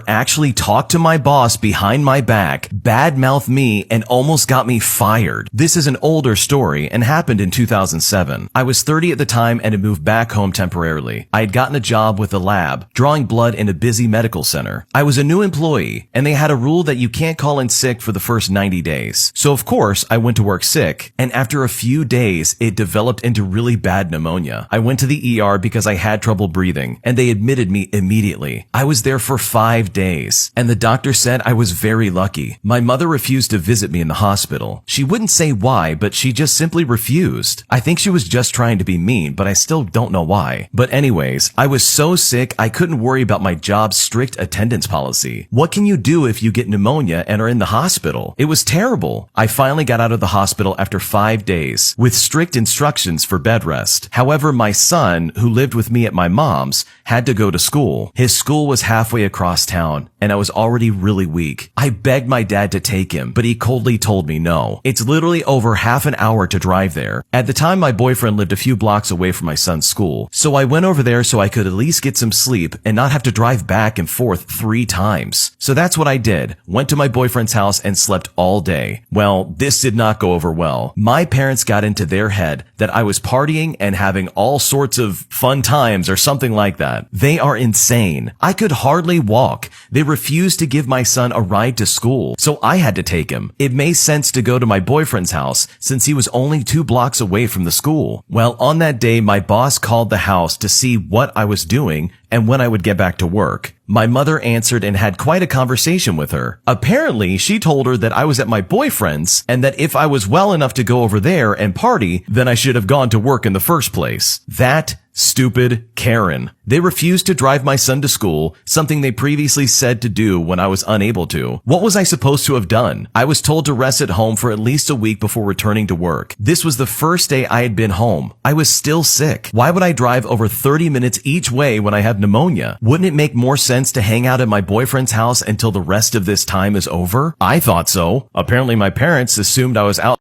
actually talked to my boss behind my back, badmouthed me, and almost got me fired. This is an older story and happened in 2007. I was 30 at the time and had moved back home temporarily. I had gotten a job with a lab, drawing blood in a busy medical center. I was a new employee, and they had a rule that you can't call in sick for the first 90 days. So of course, I went to work sick, and after a few days, it developed into really bad pneumonia. I went to the ER because I had trouble breathing, and they admitted me immediately. I was there for 5 days, and the doctor said I was very lucky. My mother refused to visit me in the hospital. She wouldn't say why, but she just simply refused. I think she was just trying to be mean, but I still don't know why. But anyways, I was so sick I couldn't worry about my job's strict attendance policy. What can you do if you get pneumonia and are in the hospital? It was terrible. I finally got out of the hospital after 5 days, with strict instructions for bed rest. However, my son, who lived with me at my mom's, had to go to school. His school was halfway across town, and I was already really weak. I begged my dad to take him, but he coldly told me no. It's literally over half an hour to drive there. At the time, my boyfriend lived a few blocks away from my son's school, so I went over there so I could at least get some sleep and not have to drive back and forth 3 times. So that's what I did. Went to my boyfriend's house and slept all day. Well, this did not go over well. My parents got into their head that I was partying and having all sorts of fun times or something like that. They are insane. I could hardly walk. They refused to give my son a ride to school, so I had to take him. It made sense to go to my boyfriend's house since he was only 2 blocks away from the school. Well, on that day, my boss called the house to see what I was doing and when I would get back to work. My mother answered and had quite a conversation with her. Apparently, she told her that I was at my boyfriend's and that if I was well enough to go over there and party, then I should have gone to work in the first place. That stupid Karen. They refused to drive my son to school, something they previously said to do when I was unable to. What was I supposed to have done? I was told to rest at home for at least a week before returning to work. This was the first day I had been home. I was still sick. Why would I drive over 30 minutes each way when I have pneumonia? Wouldn't it make more sense to hang out at my boyfriend's house until the rest of this time is over? I thought so. Apparently my parents assumed I was out